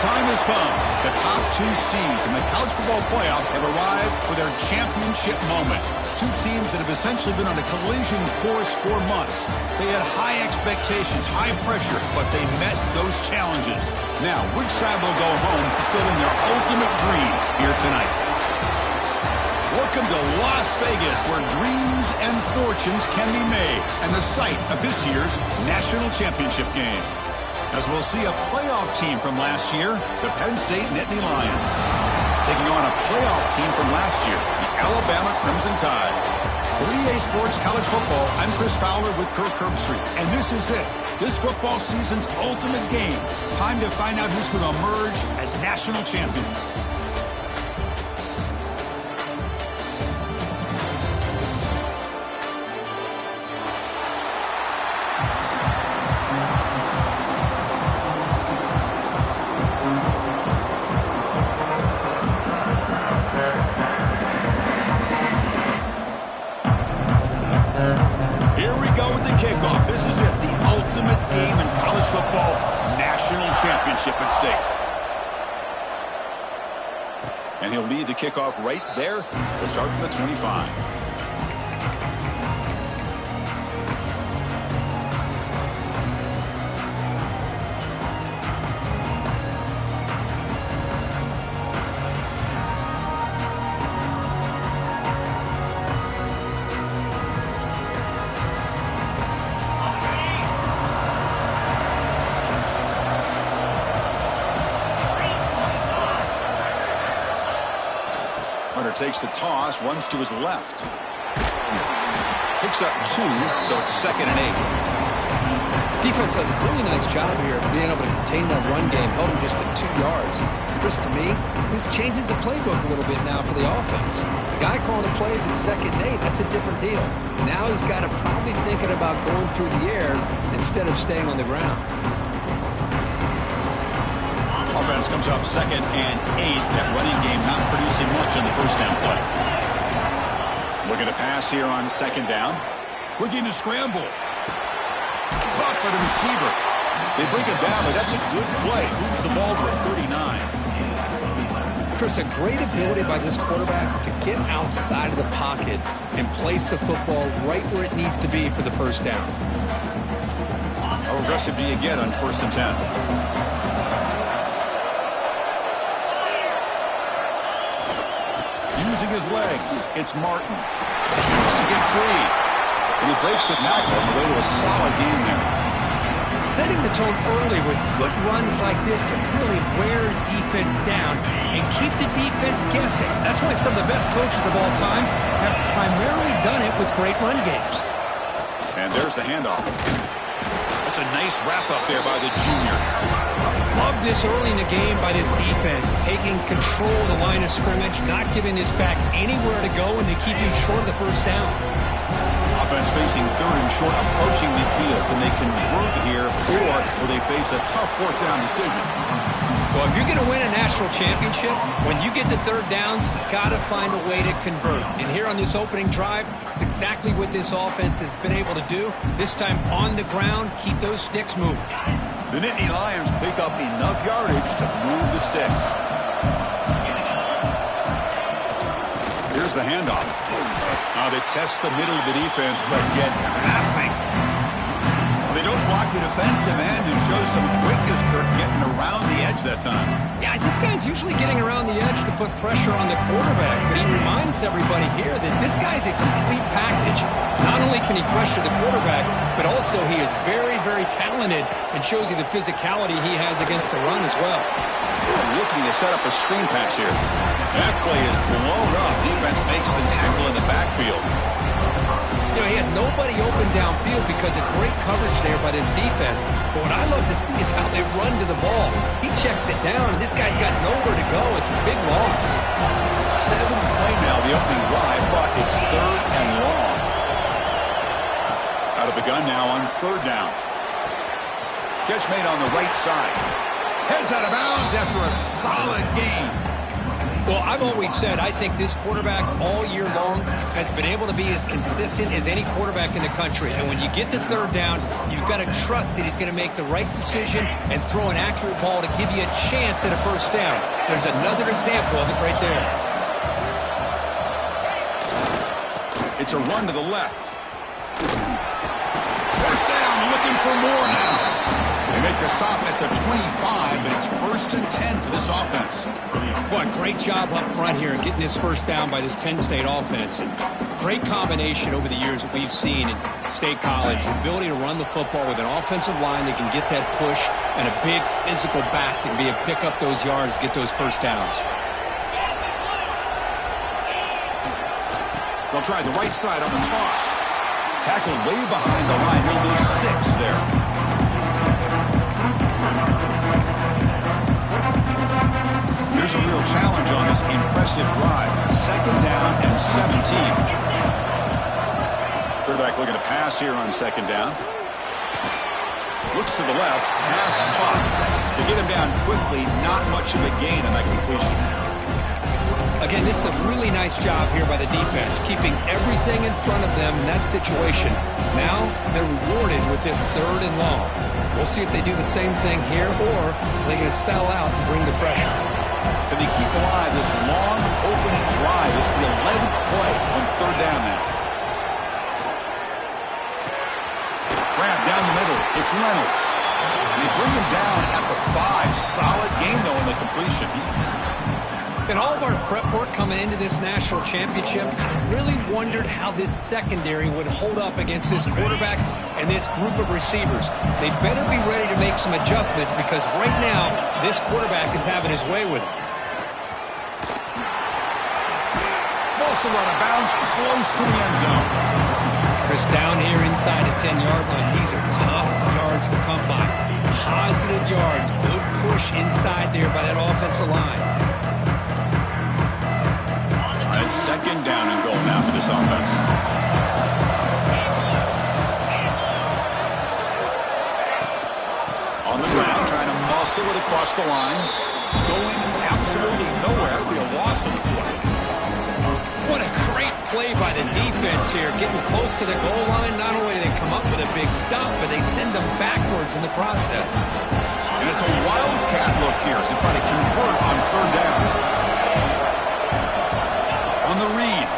time has come. The top two seeds in the college football playoff have arrived for their championship moment. Two teams that have essentially been on a collision course for months. They had high expectations, high pressure, but they met those challenges. Now, which side will go home fulfilling their ultimate dream here tonight? Welcome to Las Vegas, where dreams and fortunes can be made, and the site of this year's national championship game. As we'll see a playoff team from last year, the Penn State Nittany Lions, taking on a playoff team from last year, the Alabama Crimson Tide. For EA Sports College Football, I'm Chris Fowler with Kirk Herbstreit, and this is it. This football season's ultimate game. Time to find out who's going to emerge as national champion. Championship at stake. And he'll lead the kickoff right there. We'll start from the 25. Takes the toss, runs to his left. Picks up 2, so it's 2nd and 8. Defense does a really nice job here of being able to contain that run game, held him just at 2 yards. Chris, to me, this changes the playbook a little bit now for the offense. The guy calling the plays at 2nd and 8, that's a different deal. Now he's got to probably thinking about going through the air instead of staying on the ground. Offense comes up 2nd and 8. That running game not producing much on the first down play. Looking to pass here on 2nd down. Looking to scramble. Caught by the receiver. They bring it down, but that's a good play. Moves the ball to a 39. Chris, a great ability by this quarterback to get outside of the pocket and place the football right where it needs to be for the first down. How aggressive do you get on 1st and 10? Using his legs, it's Martin. Shoots to get free. And he breaks the tackle on the way to a solid game there. Setting the tone early with good runs like this can really wear defense down and keep the defense guessing. That's why some of the best coaches of all time have primarily done it with great run games. And there's the handoff. That's a nice wrap-up there by the junior. Love this early in the game by this defense, taking control of the line of scrimmage, not giving this back anywhere to go, and they keep him short of the first down. Offense facing 3rd and short, approaching midfield. Can they convert here, or will they face a tough 4th down decision? Well, if you're going to win a national championship, when you get to 3rd downs, you've got to find a way to convert. And here on this opening drive, it's exactly what this offense has been able to do. This time on the ground, keep those sticks moving. The Nittany Lions pick up enough yardage to move the sticks. Here's the handoff. Now they test the middle of the defense, but get nothing. They don't block the defensive end and show some quickness, Kirk, getting around the edge that time. Yeah, this guy's usually getting around the edge to put pressure on the quarterback, but he reminds everybody here that this guy's a complete package. Not only can he pressure the quarterback, but also he is very, very talented and shows you the physicality he has against the run as well. Looking to set up a screen pass here. That play is blown up. Defense makes the tackle in the backfield. You know, he had nobody open downfield because of great coverage there by this defense. But what I love to see is how they run to the ball. He checks it down, and this guy's got nowhere to go. It's a big loss. 7th play now, the opening drive, but it's 3rd and long. Out of the gun now on 3rd down. Catch made on the right side. Heads out of bounds after a solid game. Well, I've always said I think this quarterback all year long has been able to be as consistent as any quarterback in the country. And when you get to third down, you've got to trust that he's going to make the right decision and throw an accurate ball to give you a chance at a first down. There's another example of it right there. It's a run to the left. First down, looking for more now. They make the stop at the 25, but it's 1st and 10 for this offense. Boy, great job up front here getting this first down by this Penn State offense. And great combination over the years that we've seen in State College. The ability to run the football with an offensive line that can get that push and a big physical back that can be able to pick up those yards, get those first downs. They'll try the right side on the toss. Tackled way behind the line. He'll lose 6 there. Here's a real challenge on this impressive drive. 2nd down and 17. Quarterback looking to pass here on 2nd down. Looks to the left. Pass caught. To get him down quickly, not much of a gain on that completion. Again, this is a really nice job here by the defense, keeping everything in front of them in that situation. Now they're rewarded with this 3rd and long. We'll see if they do the same thing here, or they're going to sell out and bring the pressure. Can they keep alive this long opening drive? It's the 11th play on 3rd down now. Grab down the middle. It's Reynolds. They bring him down at the 5. Solid gain, though, in the completion. In all of our prep work coming into this national championship, I really wondered how this secondary would hold up against this quarterback and this group of receivers. They better be ready to make some adjustments because right now, this quarterback is having his way with it. Wilson out of bounds, close to the end zone. Chris, down here inside the 10-yard line, these are tough yards to come by. Positive yards, good push inside there by that offensive line. It's 2nd down and goal now for this offense. On the ground, trying to muscle it across the line. Going absolutely nowhere. It'll be a loss of the play. What a great play by the defense here. Getting close to the goal line. Not only do they come up with a big stop, but they send them backwards in the process. And it's a wildcat look here as they try to convert on 3rd down. On the read.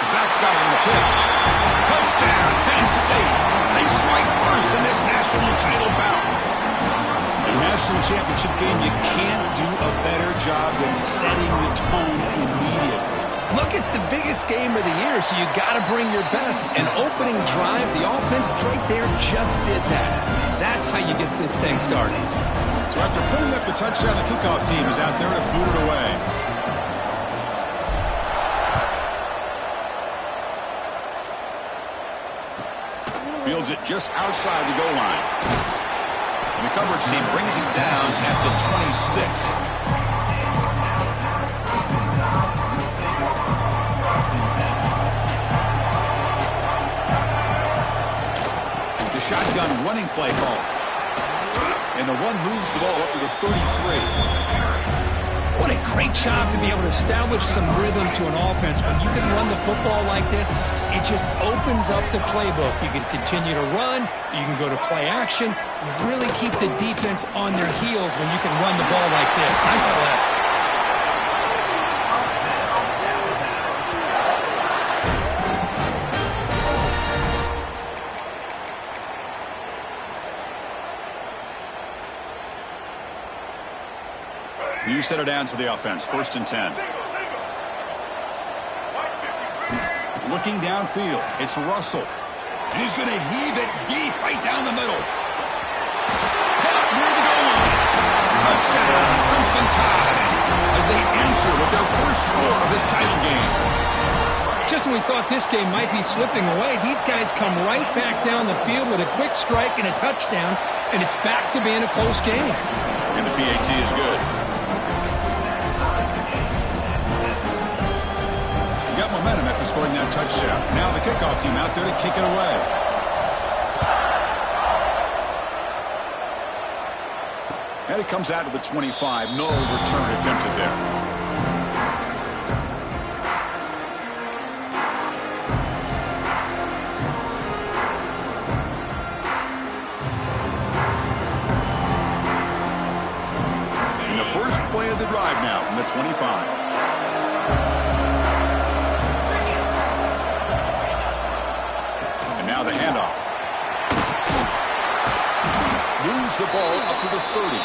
The back's got it on the pitch. Touchdown, Penn State. They strike first in this national title bout. In a national championship game, you can't do a better job than setting the tone immediately. Look, it's the biggest game of the year, so you got to bring your best. An opening drive, the offense right there just did that. That's how you get this thing started. So after putting up the touchdown, the kickoff team is out there to boot it away. Fields it just outside the goal line. And the coverage team brings him down at the 26. The shotgun running play call. And the run moves the ball up to the 33. What a great job to be able to establish some rhythm to an offense. When you can run the football like this, it just opens up the playbook. You can continue to run. You can go to play action. You really keep the defense on their heels when you can run the ball like this. Nice play. New set of downs for the offense. 1st and 10. Looking downfield. It's Russell. And he's going to heave it deep right down the middle. Caught near the goal line. Touchdown, Crimson Tide. As they answer with their first score of this title game. Just when we thought this game might be slipping away, these guys come right back down the field with a quick strike and a touchdown, and it's back to being a close game. And the PAT is good. Got momentum after scoring that touchdown. Now the kickoff team out there to kick it away. And it comes out to the 25. No return attempted there. And the first play of the drive now from the 25. And now the handoff. Moves the ball up to the 30.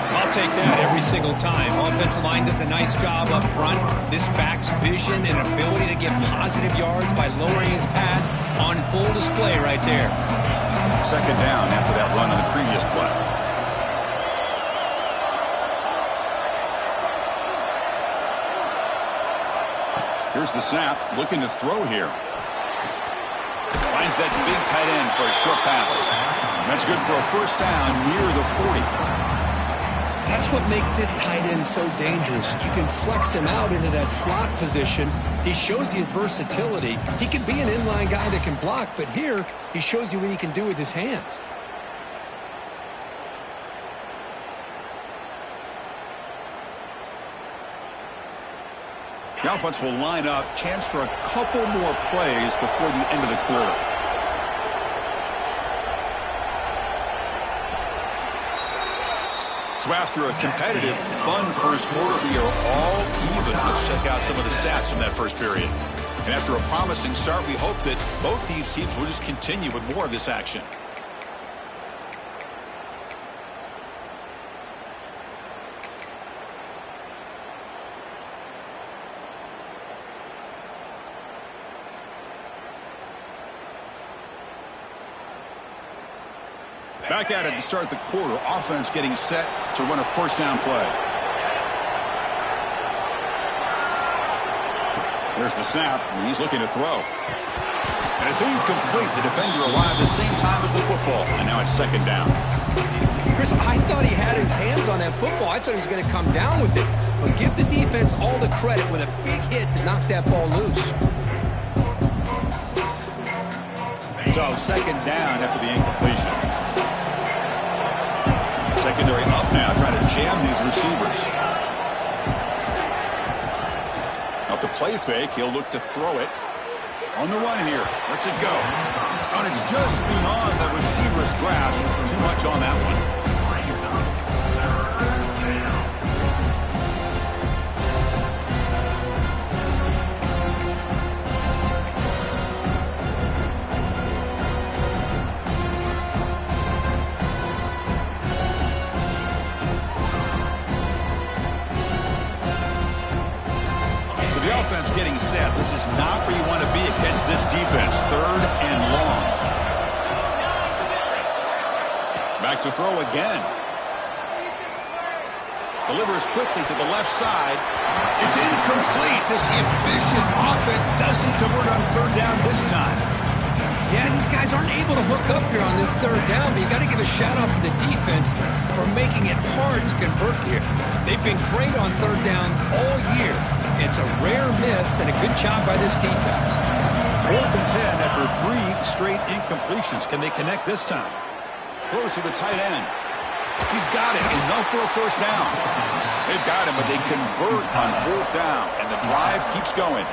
I'll take that every single time. Offensive line does a nice job up front. This back's vision and ability to get positive yards by lowering his pads on full display right there. Second down after that run on the previous play. Here's the snap, looking to throw here. Finds that big tight end for a short pass. That's good for a first down near the 40. That's what makes this tight end so dangerous. You can flex him out into that slot position. He shows you his versatility. He can be an inline guy that can block, but here he shows you what he can do with his hands. The offense will line up. Chance for a couple more plays before the end of the quarter. So after a competitive, fun first quarter, we are all even. Let's check out some of the stats from that first period. And after a promising start, we hope that both these teams will just continue with more of this action. Back at it to start the quarter. Offense getting set to run a first down play. There's the snap, and he's looking to throw. And it's incomplete. The defender arrived at the same time as the football, and now it's second down. Chris, I thought he had his hands on that football. I thought he was going to come down with it. But give the defense all the credit with a big hit to knock that ball loose. So second down after the incompletion. Secondary up now, trying to jam these receivers. Off the play fake, he'll look to throw it. On the run here, lets it go. And it's just beyond the receiver's grasp. Too much on that one. Getting set. This is not where you want to be against this defense. Third and long. Back to throw again. Delivers quickly to the left side. It's incomplete. This efficient offense doesn't convert on third down this time. Yeah, these guys aren't able to hook up here on this third down, but you got to give a shout-out to the defense for making it hard to convert here. They've been great on third down all year. It's a rare miss and a good job by this defense. 4th and 10 after 3 straight incompletions. Can they connect this time? Throws to the tight end. He's got it. Enough for a first down. They've got him, but they convert on 4th down, and the drive keeps going.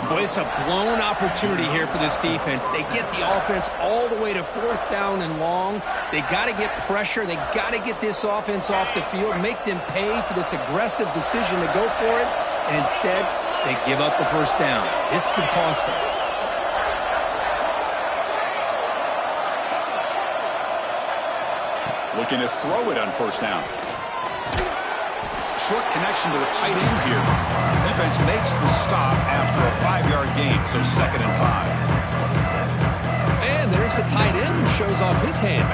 Boy, it's a blown opportunity here for this defense. They get the offense all the way to 4th down and long. They got to get pressure. They got to get this offense off the field, make them pay for this aggressive decision to go for it. And instead, they give up the first down. This could cost them. Looking to throw it on first down. Short connection to the tight end here. Defense makes the stop after a 5-yard gain, so 2nd and 5. And there's the tight end who shows off his hands.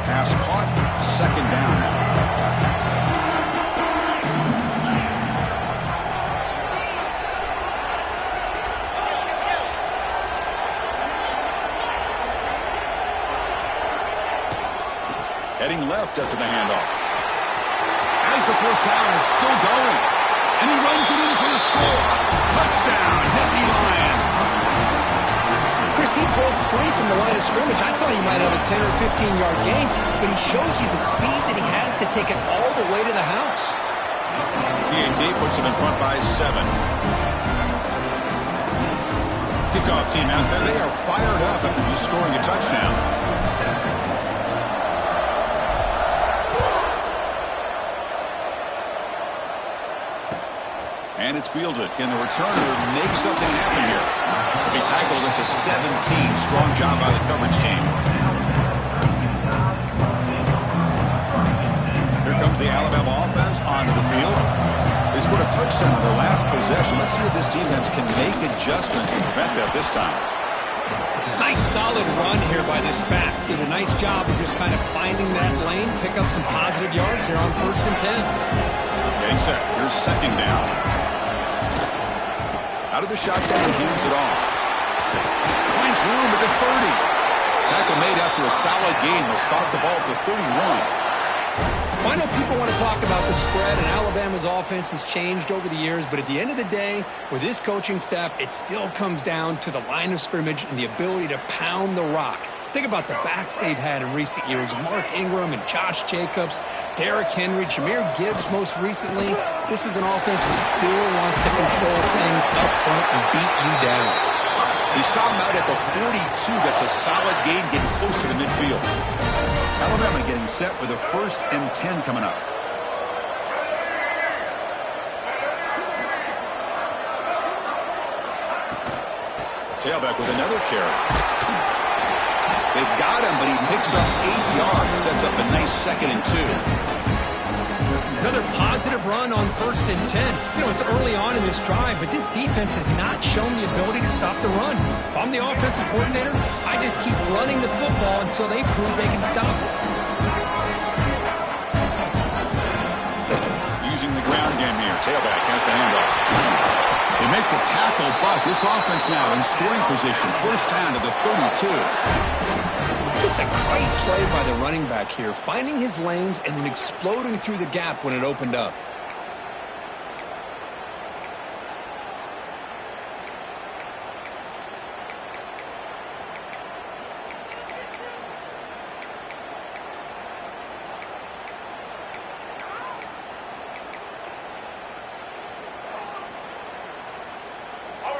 Pass caught, 2nd down now. Heading left after the handoff. As the first down is still going. And he runs it in for the score. Touchdown, Nittany Lions. Chris, he broke free from the line of scrimmage. I thought he might have a 10 or 15-yard gain, but he shows you the speed that he has to take it all the way to the house. PAT puts him in front by 7. Kickoff team out there. They are fired up after just scoring a touchdown. And it's fielded. Can the returner make something happen here? He'll be tackled at the 17. Strong job by the coverage team. Here comes the Alabama offense onto the field. They scored a touchdown on their last possession. Let's see if this defense can make adjustments to prevent that this time. Nice solid run here by this back. Did a nice job of just kind of finding that lane, pick up some positive yards there on 1st and 10. Getting set. Here's 2nd down. Out of the shotgun, he hands it off. Finds room at the 30. Tackle made after a solid gain. They'll start the ball at the 31. Well, I know people want to talk about the spread, and Alabama's offense has changed over the years, but at the end of the day, with this coaching staff, it still comes down to the line of scrimmage and the ability to pound the rock. Think about the backs they've had in recent years. Mark Ingram and Josh Jacobs, Derrick Henry, Jahmyr Gibbs most recently. This is an offense that still wants to control things up front and beat you down. He stopped him out at the 42. That's a solid gain, getting closer to midfield. Alabama getting set with a 1st and 10 coming up. Tailback with another carry. They've got him, but he picks up 8 yards. Sets up a nice 2nd and 2. Another positive run on 1st and 10. You know, it's early on in this drive, but this defense has not shown the ability to stop the run. If I'm the offensive coordinator, I just keep running the football until they prove they can stop it. Using the ground game here. Tailback has the handoff. They make the tackle, but this offense now in scoring position. 1st down to the 32. Just a great play by the running back here, finding his lanes and then exploding through the gap when it opened up.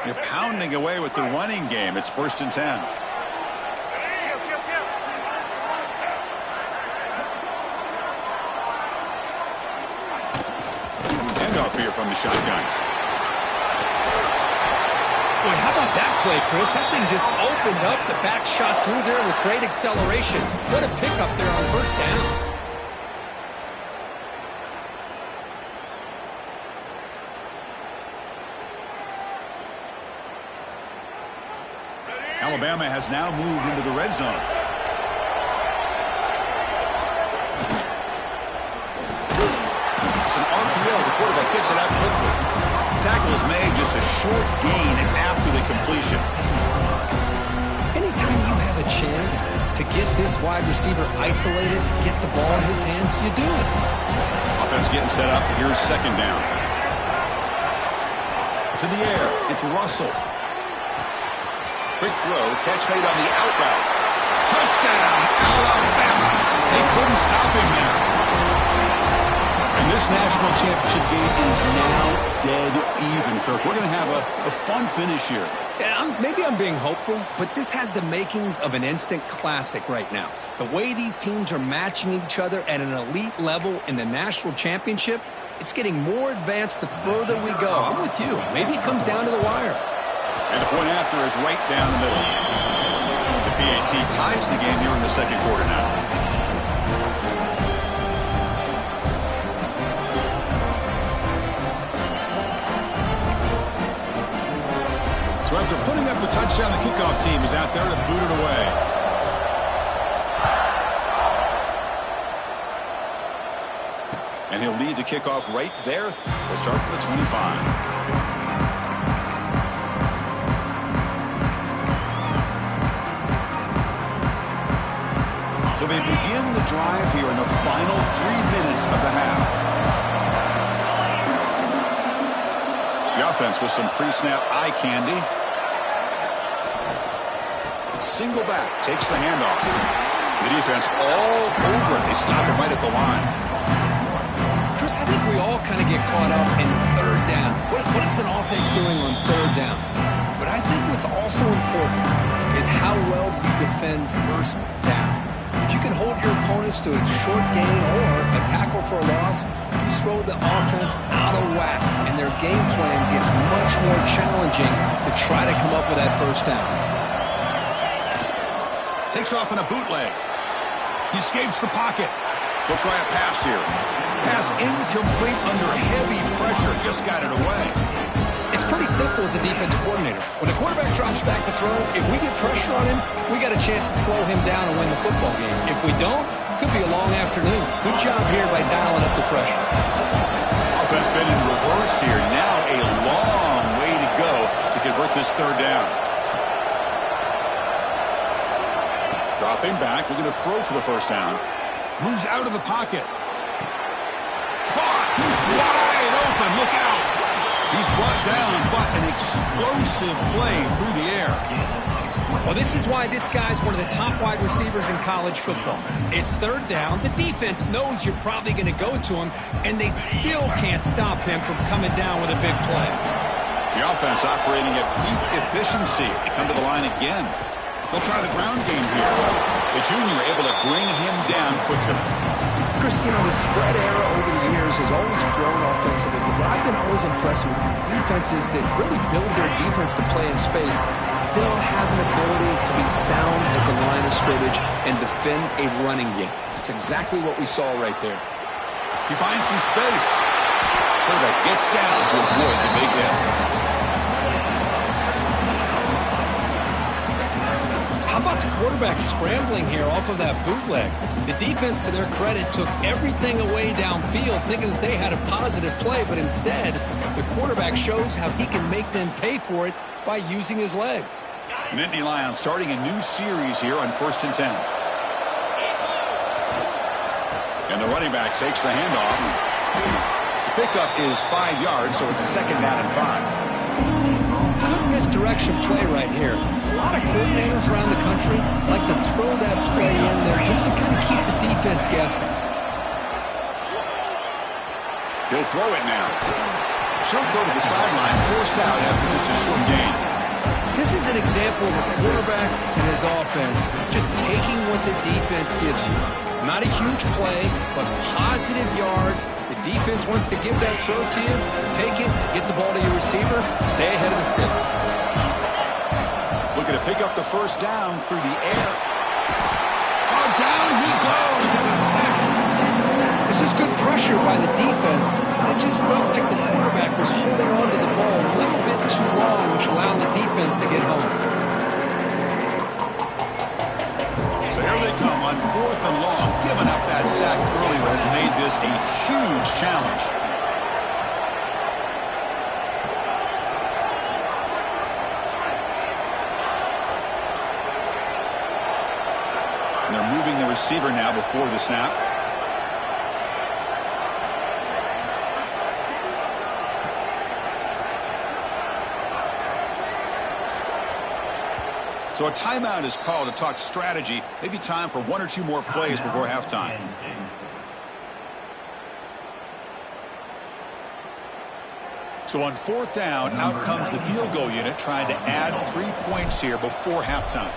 You're pounding away with the running game. It's 1st and 10. Here from the shotgun. Boy, how about that play, Chris? That thing just opened up. The back shot through there with great acceleration. What a pickup there on 1st down. Alabama has now moved into the red zone. It's an RPO. The quarterback gets it out quickly. Tackle is made, just a short gain after the completion. Anytime you have a chance to get this wide receiver isolated, get the ball in his hands, you do it. Offense getting set up. Here's 2nd down. To the air. It's Russell. Quick throw. Catch made on the out route. Touchdown, Alabama. They couldn't stop him there. And this national championship game is now dead even, Kirk. We're going to have a fun finish here. Yeah, maybe I'm being hopeful, but this has the makings of an instant classic right now. The way these teams are matching each other at an elite level in the national championship, it's getting more advanced the further we go. I'm with you. Maybe it comes down to the wire. And the point after is right down the middle. The PAT ties the game here in the 2nd quarter now. So after putting up a touchdown, the kickoff team is out there to boot it away. And he'll lead the kickoff right there. They'll start from the 25. So they begin the drive here in the final 3 minutes of the half. The offense with some pre-snap eye candy. single back, takes the handoff. The defense all over it. They stop him right at the line. Chris, I think we all kind of get caught up in third down. What is an offense doing on third down? But I think what's also important is how well you defend first down. If you can hold your opponents to a short gain or a tackle for a loss, you throw the offense out of whack, and their game plan gets much more challenging to try to come up with that first down. Takes off in a bootleg. He escapes the pocket. They'll try a pass here. Pass incomplete under heavy pressure. Just got it away. It's pretty simple as a defensive coordinator. When the quarterback drops back to throw, if we get pressure on him, we got a chance to slow him down and win the football game. If we don't, it could be a long afternoon. Good job here by dialing up the pressure. Offense been in reverse here. Now a long way to go to convert this third down. Dropping back, looking to throw for the first down. Moves out of the pocket. Caught. He's wide open. Look out. He's brought down, but an explosive play through the air. Well, this is why this guy's one of the top wide receivers in college football. It's third down. The defense knows you're probably going to go to him, and they still can't stop him from coming down with a big play. The offense operating at peak efficiency. They come to the line again. They'll try the ground game here. The junior able to bring him down quickly. Chris, you know, the spread era over the years has always grown offensively, but I've been always impressed with defenses that really build their defense to play in space, still have an ability to be sound at the line of scrimmage and defend a running game. It's exactly what we saw right there. He finds some space. Quarterback gets down to avoid the big hit. How about the quarterback scrambling here off of that bootleg? The defense, to their credit, took everything away downfield, thinking that they had a positive play, but instead, the quarterback shows how he can make them pay for it by using his legs. The Nittany Lions starting a new series here on 1st and 10. And the running back takes the handoff. The pickup is 5 yards, so it's 2nd down and 5. Good misdirection play right here. A lot of coordinators around the country like to throw that play in there just to kind of keep the defense guessing. He'll throw it now. She'll go to the sideline, forced out after just a short gain. This is an example of a quarterback and his offense just taking what the defense gives you. Not a huge play, but positive yards. The defense wants to give that throw to you. Take it, get the ball to your receiver, stay ahead of the sticks. Looking to pick up the first down through the air. Oh, down he goes. It's a sack. This is good pressure by the defense. I just felt like the quarterback was holding on to the ball a little bit too long, which allowed the defense to get home. So here they come on 4th and long. Giving up that sack earlier has made this a huge challenge. And they're moving the receiver now before the snap. So a timeout is called to talk strategy. Maybe time for 1 or 2 more plays before halftime. So on 4th down, out comes the field goal unit trying to add 3 points here before halftime.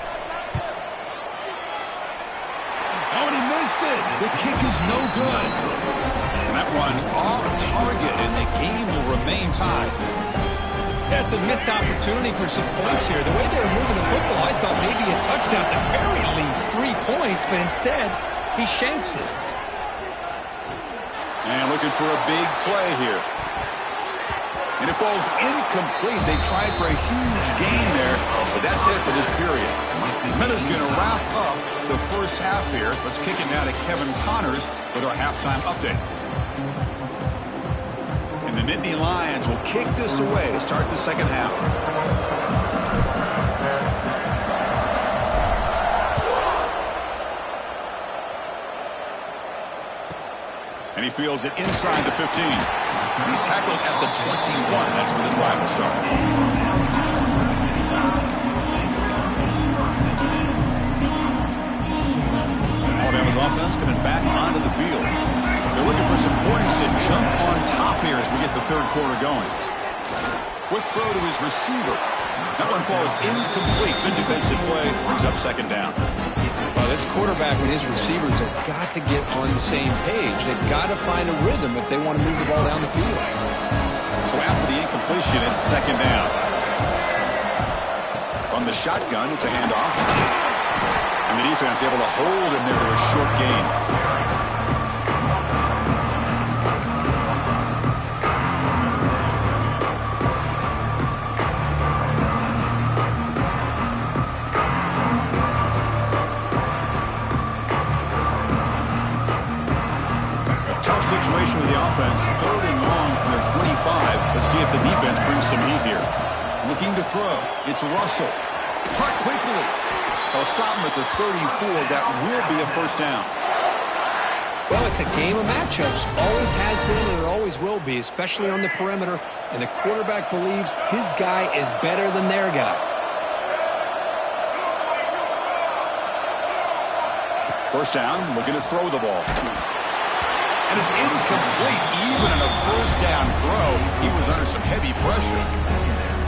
Oh, and he missed it. The kick is no good. And that one's off target, and the game will remain tied. That's a missed opportunity for some points here. The way they were moving the football, I thought maybe a touchdown, at the very least 3 points, but instead, he shanks it. And looking for a big play here. And it falls incomplete. They tried for a huge gain there, but that's it for this period. Miller's going to wrap up the first half here. Let's kick it now to Kevin Connors with our halftime update. And the Nittany Lions will kick this away to start the second half. And he fields it inside the 15. He's tackled at the 21. That's where the drive will start. Quick throw to his receiver. That one falls incomplete. Good defensive play. Brings up second down. Well, this quarterback and his receivers have got to get on the same page. They've got to find a rhythm if they want to move the ball down the field. So after the incompletion, it's second down. On the shotgun, it's a handoff. And the defense able to hold him there to a short gain. Situation with the offense, third and long from their 25. Let's see if the defense brings some heat here. Looking to throw. It's Russell. Caught quickly. They'll stop him at the 34. That will be a first down. Well, it's a game of matchups. Always has been and it always will be, especially on the perimeter. And the quarterback believes his guy is better than their guy. First down, looking to throw the ball. And it's incomplete, even in a first down throw. He was under some heavy pressure.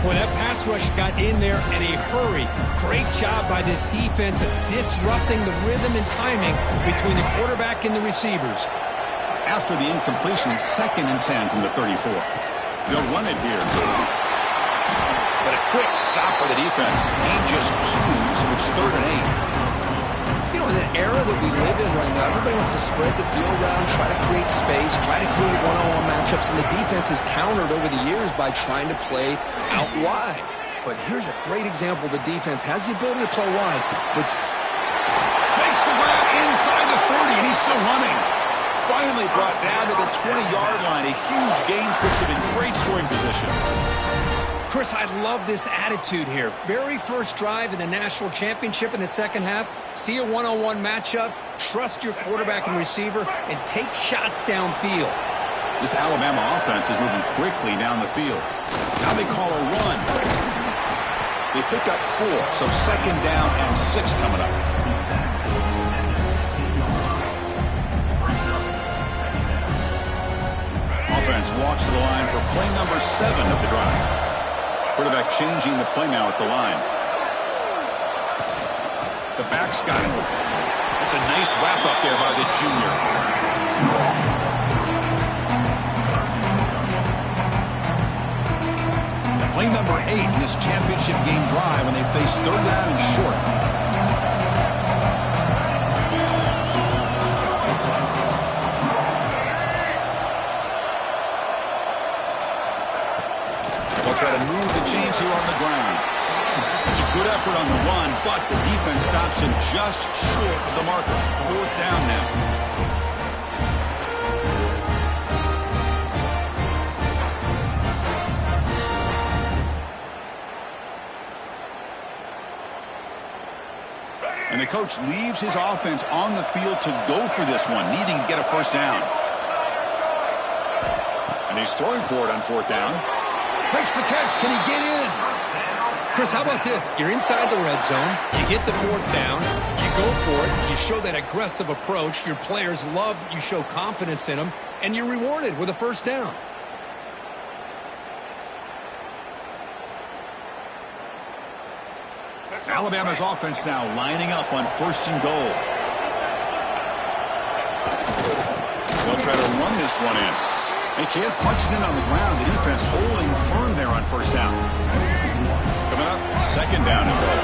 Well, that pass rush got in there in a hurry. Great job by this defense of disrupting the rhythm and timing between the quarterback and the receivers. After the incompletion, second and 10 from the 34. They'll run it here. But a quick stop by the defense. Gain just 2, so it's third and 8. You know, in the era that we live in right now, everybody wants to spread the field around, try to create space, try to create one-on-one matchups, and the defense has countered over the years by trying to play out wide. But here's a great example. The defense has the ability to play wide, but makes the grab inside the 30, and he's still running. Finally brought down to the 20-yard line. A huge gain puts him in great scoring position. Chris, I love this attitude here. Very first drive in the national championship in the second half. See a one-on-one matchup, trust your quarterback and receiver, and take shots downfield. This Alabama offense is moving quickly down the field. Now they call a run. They pick up 4, so second down and 6 coming up. Offense walks to the line for play number 7 of the drive. Quarterback changing the play now at the line. The back's got it. That's a nice wrap up there by the junior. Play number 8 in this championship game drive when they face third down and short. They'll try to move the chains here on the ground. It's a good effort on the run, but the defense stops him just short of the marker. Fourth down now. And the coach leaves his offense on the field to go for this one, needing to get a first down. And he's throwing for it on fourth down. Makes the catch. Can he get in? Chris, how about this? You're inside the red zone. You get the fourth down. You go for it. You show that aggressive approach. Your players love that you show confidence in them. And you're rewarded with a first down. Alabama's offense now lining up on first and goal. They'll try to run this one in. They can't punch it in on the ground. The defense holding firm there on first down. Coming up, second down and goal.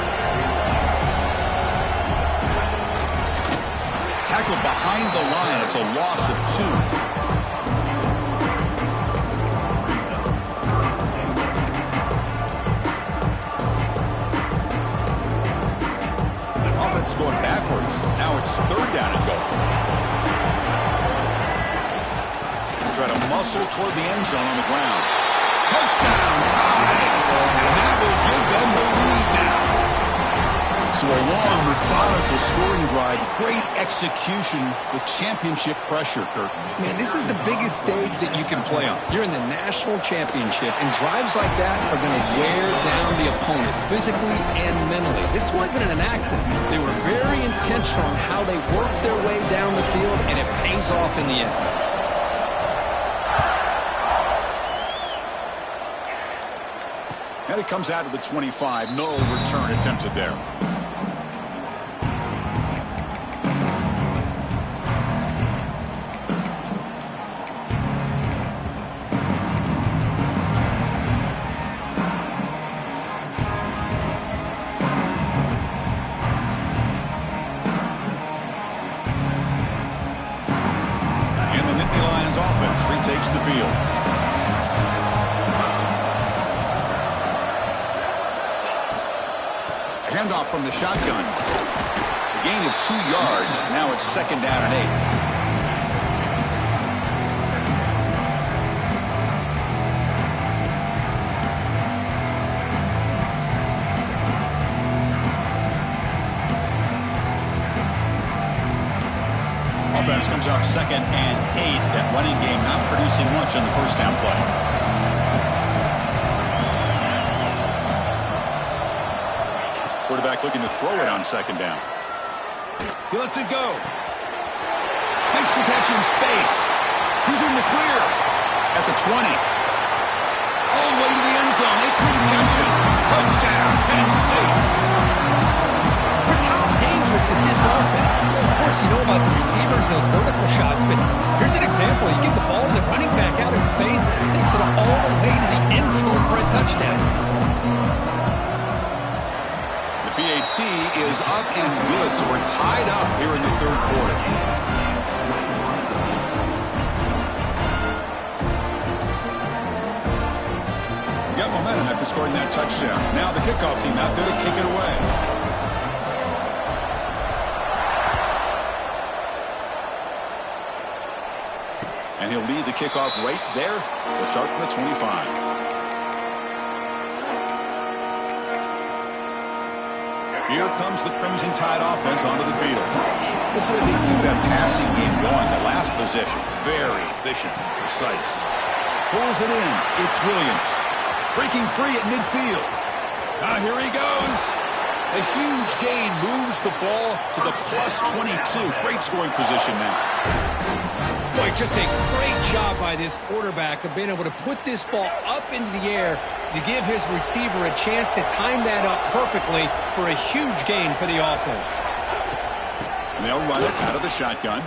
Tackled behind the line. It's a loss of 2. Offense going backwards. Now it's third down and goal. Try to muscle toward the end zone on the ground. Touchdown, tie! And that will give them the lead now. So a long, methodical scoring drive. Great execution with championship pressure, Kirk. Man, this is the biggest stage that you can play on. You're in the national championship, and drives like that are going to wear down the opponent physically and mentally. This wasn't an accident. They were very intentional on how they worked their way down the field, and it pays off in the end. And it comes out of the 25. No return attempted there. Retakes the field. A handoff from the shotgun. A gain of 2 yards. Now it's 2nd down and 8. Offense comes up 2nd and 8. That running game not producing much on the first down play. Quarterback looking to throw it on 2nd down. He lets it go. Makes the catch in space. He's in the clear at the 20. All the way to the end zone. They couldn't catch him. Touchdown, Penn State. How dangerous is this offense? Well, of course, you know about the receivers, those vertical shots, but here's an example. You get the ball to the running back out in space, takes it all the way to the end zone for a touchdown. The PAT is up and good, so we're tied up here in the 3rd quarter. Got momentum after scoring that touchdown. Now the kickoff team out there to kick it away. And he'll lead the kickoff right there to start from the 25. Here comes the Crimson Tide offense onto the field. Let's see if they can keep that passing game going. The last possession, very efficient, precise. Pulls it in. It's Williams. Breaking free at midfield. Now here he goes. A huge gain moves the ball to the plus 22. Great scoring position now. Boy, just a great job by this quarterback of being able to put this ball up into the air to give his receiver a chance to time that up perfectly for a huge gain for the offense. And they'll run it out of the shotgun.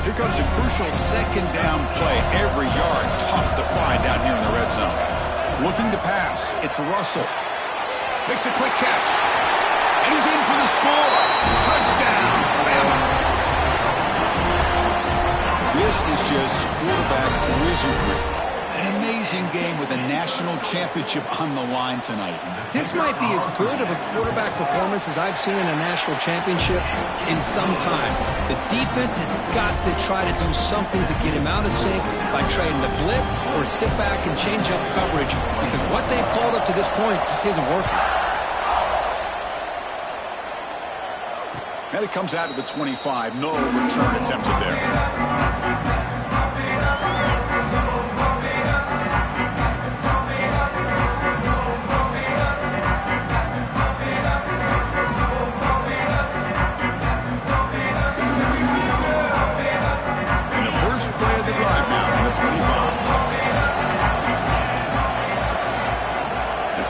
Here comes a crucial 2nd down play. Every yard tough to find down here in the red zone. Looking to pass. It's Russell. Makes a quick catch. And he's in for the score. Touchdown, Bama. This is just quarterback wizardry. An amazing game with a national championship on the line tonight. This might be as good of a quarterback performance as I've seen in a national championship in some time. The defense has got to try to do something to get him out of sync by trying to blitz or sit back and change up coverage, because what they've called up to this point just isn't working. And it comes out of the 25. No return attempted there.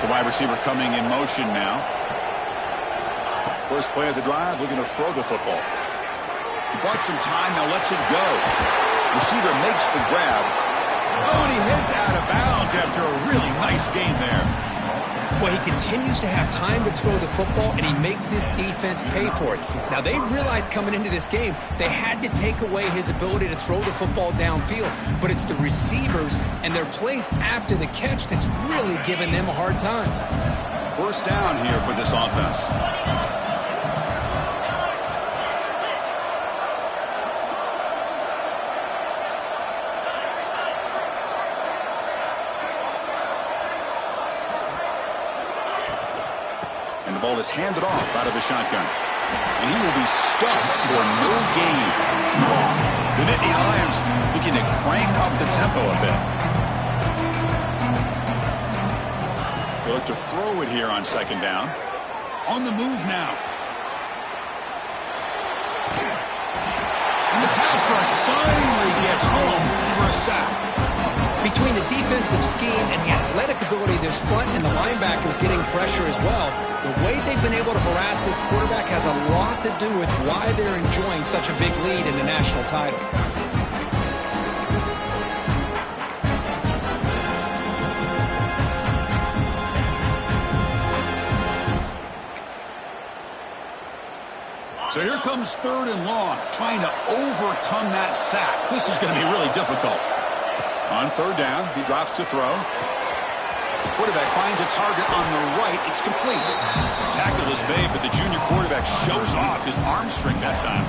The wide receiver coming in motion now. First play of the drive, looking to throw the football. He bought some time, now lets it go. Receiver makes the grab. Oh, and he heads out of bounds after a really nice gain there. Well, he continues to have time to throw the football, and he makes this defense pay for it. Now, they realized coming into this game they had to take away his ability to throw the football downfield, but it's the receivers and their plays after the catch that's really giving them a hard time. First down here for this offense. And the ball is handed off out of the shotgun. And he will be stuffed for no gain. The Nittany Lions looking to crank up the tempo a bit. They look to throw it here on 2nd down. on the move now. And the pass rush finally gets home for a sack. Between the defensive scheme and the athletic ability of this front and the linebackers getting pressure as well, the way they've been able to harass this quarterback has a lot to do with why they're enjoying such a big lead in the national title. So here comes 3rd and long, trying to overcome that sack. This is going to be really difficult. On 3rd down, he drops to throw. Quarterback finds a target on the right. It's complete. Tackle is made, but the junior quarterback shows off his arm strength that time.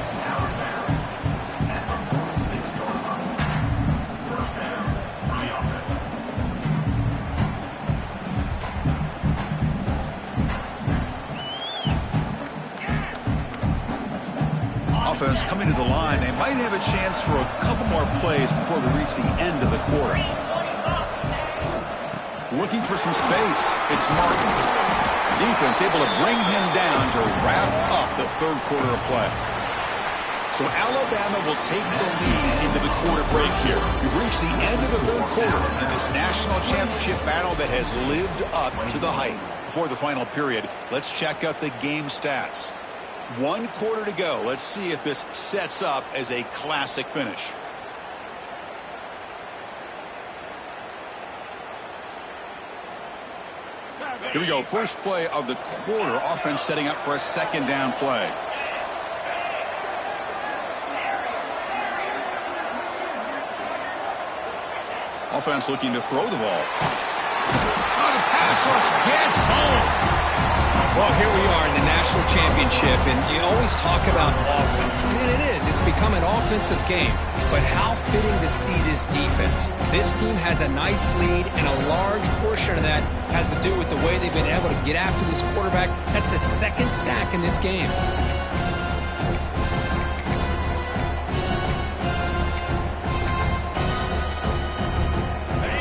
Offense coming to the line. They might have a chance for a couple more plays before we reach the end of the quarter. Looking for some space. It's Martin. Defense able to bring him down to wrap up the 3rd quarter of play. So Alabama will take the lead into the quarter break here. We've reached the end of the 3rd quarter in this national championship battle that has lived up to the hype. Before the final period, let's check out the game stats. 1 quarter to go. Let's see if this sets up as a classic finish. Here we go. First play of the quarter. Offense setting up for a 2nd down play. Offense looking to throw the ball. Oh, the pass rush gets home. Well, here we are in the national championship, and you always talk about offense. I mean, it is. It's become an offensive game. But how fitting to see this defense. This team has a nice lead, and a large portion of that has to do with the way they've been able to get after this quarterback. That's the 2nd sack in this game.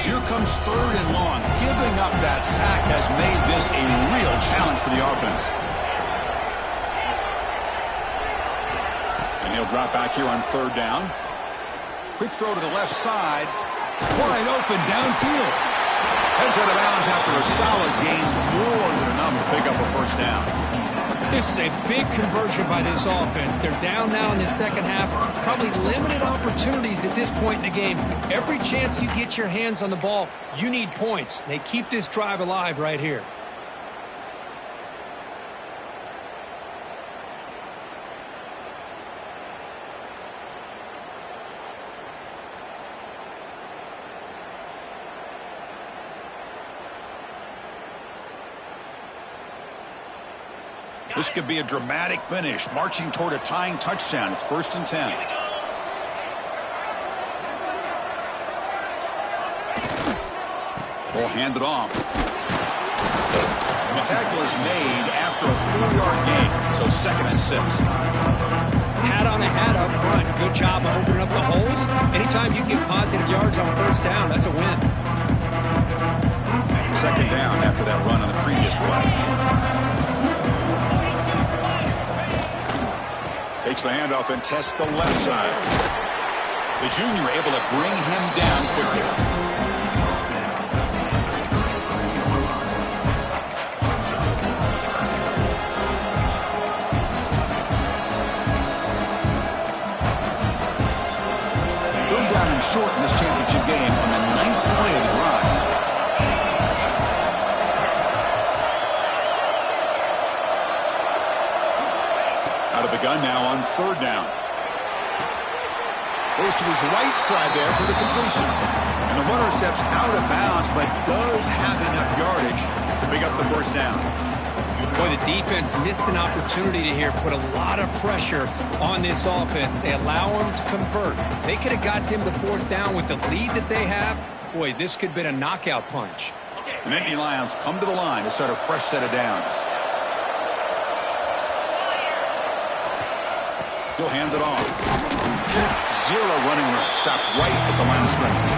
Here comes 3rd and long. Giving up that sack has made this a real challenge for the offense. And he'll drop back here on 3rd down. Quick throw to the left side. Wide open downfield. Heads out of bounds after a solid gain. More than enough to pick up a 1st down. This is a big conversion by this offense. They're down now in the 2nd half. Probably limited opportunities at this point in the game. Every chance you get your hands on the ball, you need points. They keep this drive alive right here. This could be a dramatic finish, marching toward a tying touchdown. It's 1st and 10. Will hand it off. The tackle is made after a 4-yard gain, so 2nd and 6. Hat on a hat up front. Good job of opening up the holes. Anytime you get positive yards on 1st down, that's a win. 2nd down after that run on the previous play. Takes the handoff and tests the left side. The junior able to bring him down quickly. Third down and short in this championship game on the 9th play of the drive. Out of the gun now on 3rd down. Goes to his right side there for the completion. And the runner steps out of bounds, but does have enough yardage to pick up the 1st down. Boy, the defense missed an opportunity to here put a lot of pressure on this offense. They allow them to convert. They could have got them the 4th down with the lead that they have. Boy, this could have been a knockout punch. The Nittany Lions come to the line to start a fresh set of downs. He'll hand it off. 0 running room. Stopped right at the line of scrimmage.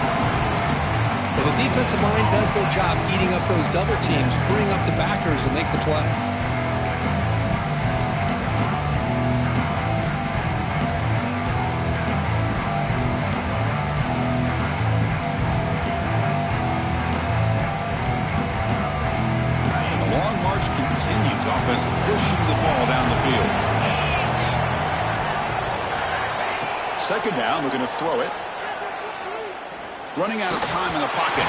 Well, the defensive line does their job eating up those double teams, freeing up the backers to make the play. continues. Offense pushing the ball down the field. Second down, we're going to throw it. Running out of time in the pocket.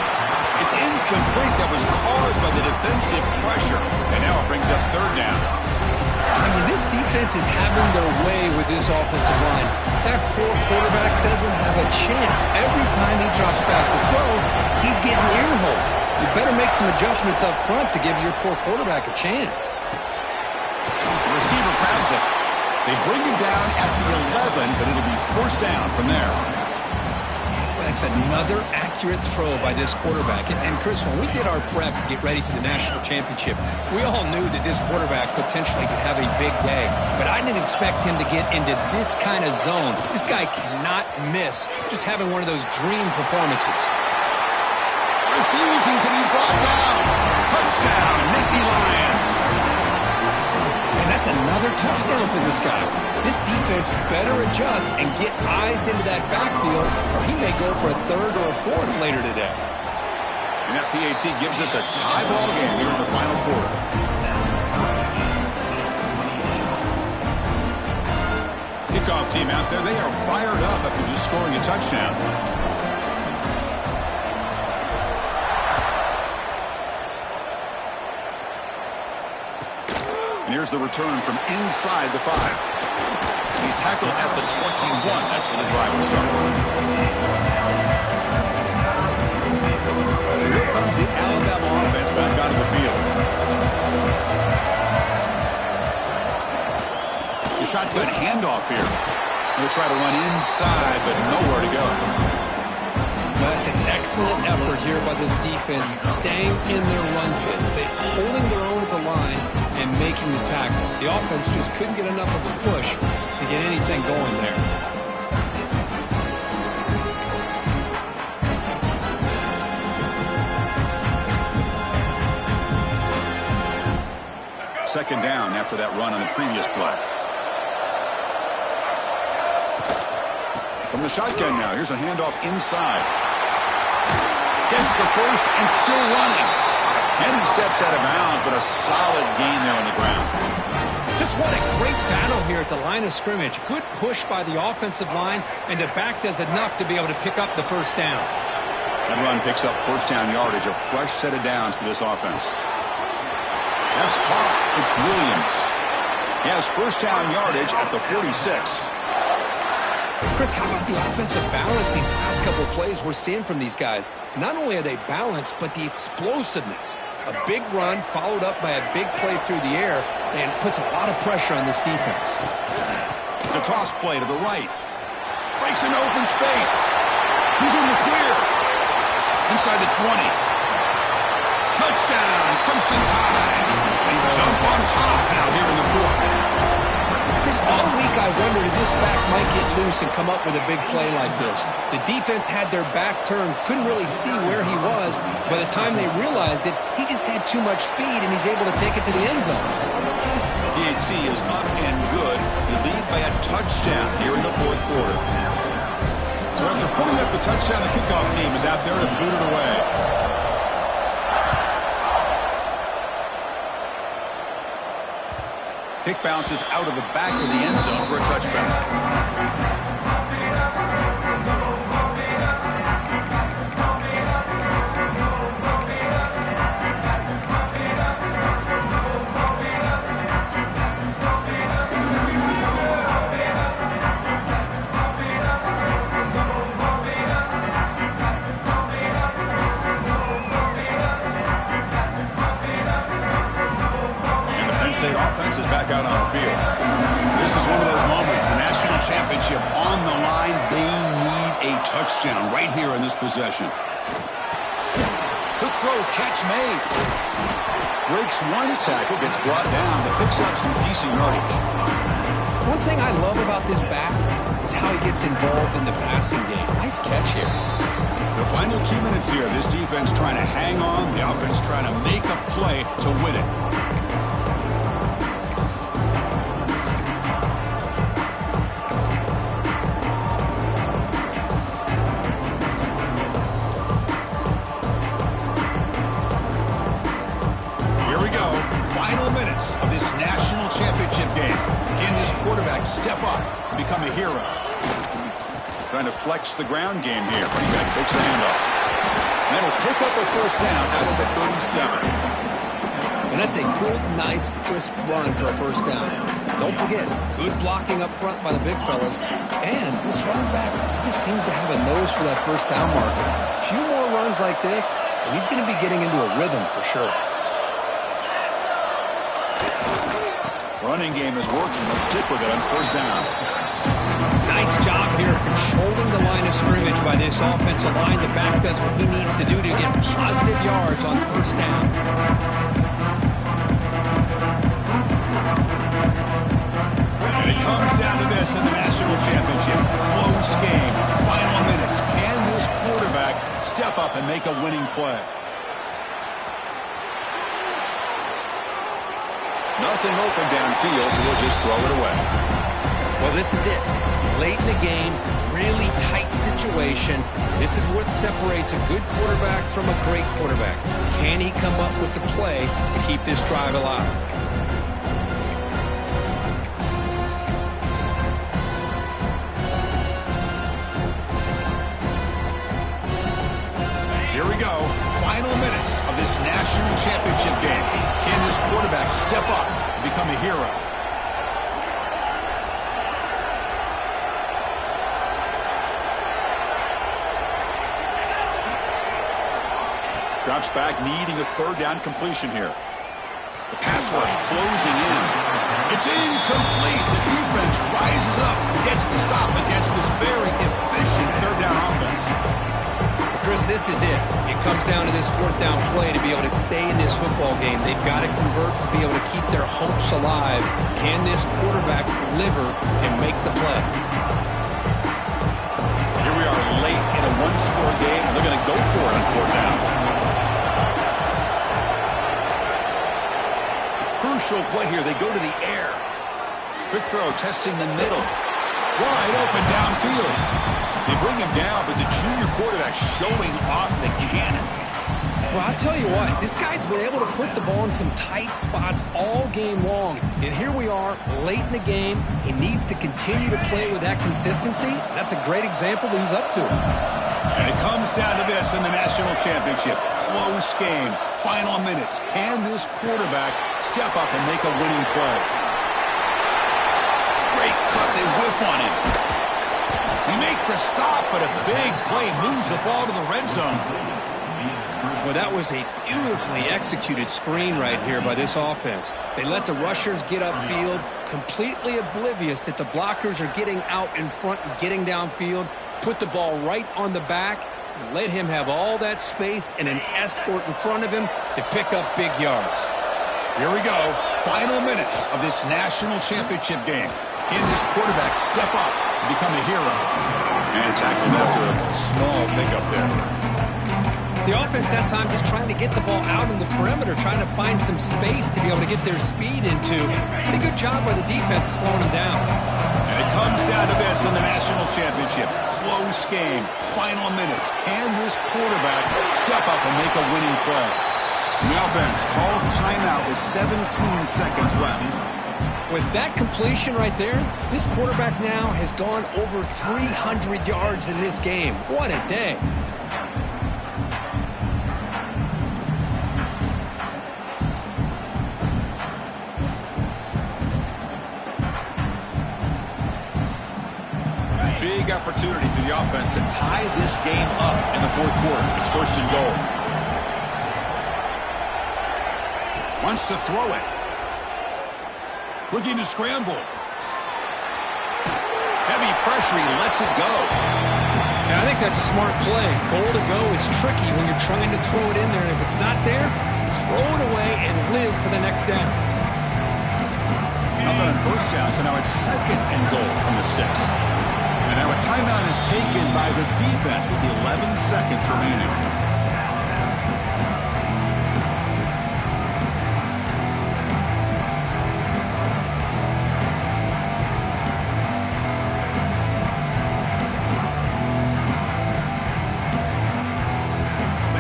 It's incomplete. That was caused by the defensive pressure. And now it brings up third down. I mean, this defense is having their way with this offensive line. That poor quarterback doesn't have a chance. Every time he drops back to throw, he's getting ear-hole. You better make some adjustments up front to give your poor quarterback a chance. The receiver grabs it. They bring him down at the 11, but it'll be first down from there. That's another accurate throw by this quarterback. And Chris, when we did our prep to get ready for the national championship, we all knew that this quarterback potentially could have a big day. But I didn't expect him to get into this kind of zone. This guy cannot miss just having one of those dream performances. Refusing to be brought down. Touchdown, Nittany Lions. And that's another touchdown for this guy. This defense better adjust and get eyes into that backfield, or he may go for a third or a fourth later today. And that PAT gives us a tie ball game here in the final quarter. Kickoff team out there, they are fired up after just scoring a touchdown. And here's the return from inside the 5. He's tackled at the 21. That's where the drive will start. Here comes the Alabama offense back onto the field. The shotgun handoff here. They'll try to run inside, but nowhere to go. That's an excellent effort here by this defense, staying in their run fits. They're holding their own at the line and making the tackle. The offense just couldn't get enough of a push to get anything going there. Second down after that run on the previous play. From the shotgun now, here's a handoff inside. Gets the first and still running. And he steps out of bounds, but a solid gain there on the ground. Just what a great battle here at the line of scrimmage. Good push by the offensive line, and the back does enough to be able to pick up the first down. That run picks up first down yardage, a fresh set of downs for this offense. That's caught. It's Williams. He has first down yardage at the 46. Chris, how about the offensive balance these last couple of plays we're seeing from these guys? Not only are they balanced, but the explosiveness. A big run followed up by a big play through the air and puts a lot of pressure on this defense. It's a toss play to the right. Breaks into open space. He's in the clear. Inside the 20. Touchdown, Crimson Tide. They jump on top now here in the fourth. Chris, all week I wondered if this back might get loose and come up with a big play like this. The defense had their back turned, couldn't really see where he was. By the time they realized it, he just had too much speed, and he's able to take it to the end zone. PAT is up and good. They lead by a touchdown here in the fourth quarter. So after putting up the touchdown, the kickoff team is out there to boot it away. Kick bounces out of the back of the end zone for a touchback. Offense is back out on the field. This is one of those moments, the national championship on the line. They need a touchdown right here in this possession. Good throw, catch made. Breaks one tackle, gets brought down, but picks up some decent yardage. One thing I love about this back is how he gets involved in the passing game. Nice catch here. The final 2 minutes here, this defense trying to hang on, the offense trying to make a play to win it. minutes of this national championship game. Can this quarterback step up and become a hero? Trying to flex the ground game here. Running back takes the handoff. And that'll pick up a first down out of the 37. And that's a good, nice, crisp run for a first down. Don't forget, good blocking up front by the big fellas. And this running back just seems to have a nose for that first down marker. A few more runs like this, and he's going to be getting into a rhythm for sure. Running game is working. Let's stick with it on first down. Nice job here of controlling the line of scrimmage by this offensive line. The back does what he needs to do to get positive yards on first down. And it comes down to this in the national championship. Close game. Final minutes. Can this quarterback step up and make a winning play? Nothing open downfield, so we'll just throw it away. Well, this is it. Late in the game, really tight situation. This is what separates a good quarterback from a great quarterback. Can he come up with the play to keep this drive alive? Here we go. Final minutes of this national championship game. Can this quarterback step up and become a hero? Drops back, needing a third down completion here. The pass rush closing in. It's incomplete. The defense rises up, gets the stop against this very efficient third down offense. Chris, this is it. It comes down to this fourth down play to be able to stay in this football game. They've got to convert to be able to keep their hopes alive. Can this quarterback deliver and make the play? Here we are late in a one-score game, and they're going to go for it on fourth down. Crucial play here. They go to the air. Quick throw, testing the middle. Wide open downfield. They bring him down, but the junior quarterback showing off the cannon. Well, I'll tell you what, this guy's been able to put the ball in some tight spots all game long. And here we are, late in the game. He needs to continue to play with that consistency. That's a great example that he's up to. And it comes down to this in the national championship. Close game. Final minutes. Can this quarterback step up and make a winning play? Great cut. They whiff on him. We make the stop, but a big play moves the ball to the red zone. Well, that was a beautifully executed screen right here by this offense. They let the rushers get upfield, completely oblivious that the blockers are getting out in front and getting downfield, put the ball right on the back, and let him have all that space and an escort in front of him to pick up big yards. Here we go. Final minutes of this national championship game. Can this quarterback step up and become a hero? And tackled after a small pickup there. The offense that time just trying to get the ball out in the perimeter, trying to find some space to be able to get their speed into. Pretty good job by the defense slowing them down. And it comes down to this in the national championship. Close game. Final minutes. Can this quarterback step up and make a winning play? And the offense calls timeout with 17 seconds left. With that completion right there, this quarterback now has gone over 300 yards in this game. What a day. Big opportunity for the offense to tie this game up in the fourth quarter. It's first and goal. Wants to throw it. Looking to scramble. Heavy pressure. He lets it go. And I think that's a smart play. Goal to go is tricky when you're trying to throw it in there. And if it's not there, throw it away and live for the next down. Nothing on first down, so now it's second and goal from the 6. And now a timeout is taken by the defense with 11 seconds remaining.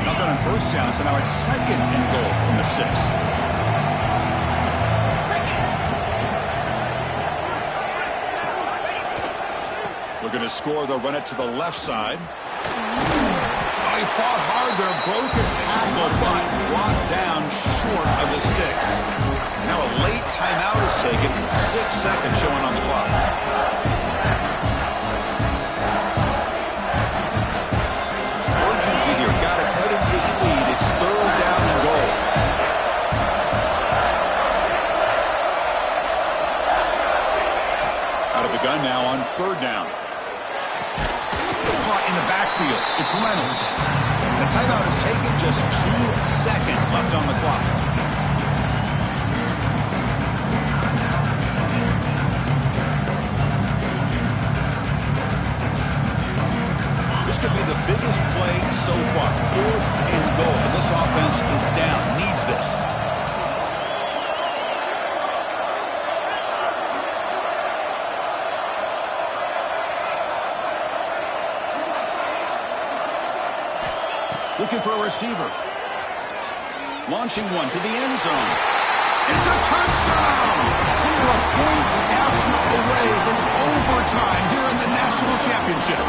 Nothing on first down, so now it's second and goal from the 6. going to score. They'll run it to the left side. He fought hard there, broke a tackle, but brought down short of the sticks. Now a late timeout is taken. 6 seconds showing on the clock. Urgency here. Got to cut into this lead. It's 3rd down and goal. Out of the gun now on 3rd down. Caught in the backfield. It's Reynolds. The timeout is taken. Just 2 seconds left on the clock. This could be the biggest play so far. 4th and goal. And this offense is down. Needs this. Looking for a receiver. Launching one to the end zone. It's a touchdown! We are a point after away from overtime here in the national championship.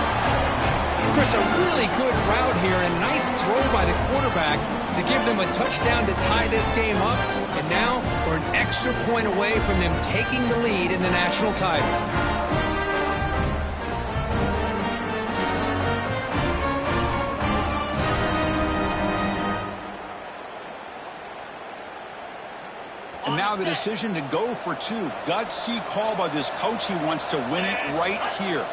Chris, a really good route here and a nice throw by the quarterback to give them a touchdown to tie this game up. And now we're an extra point away from them taking the lead in the national title. And now the decision to go for 2. Gutsy call by this coach. He wants to win it right here.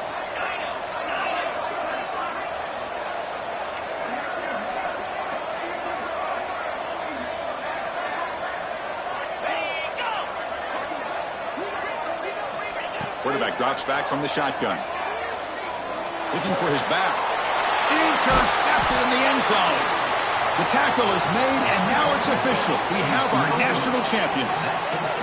Quarterback drops back from the shotgun. Looking for his back. Intercepted in the end zone. The tackle is made, and now it's official. We have our national champions.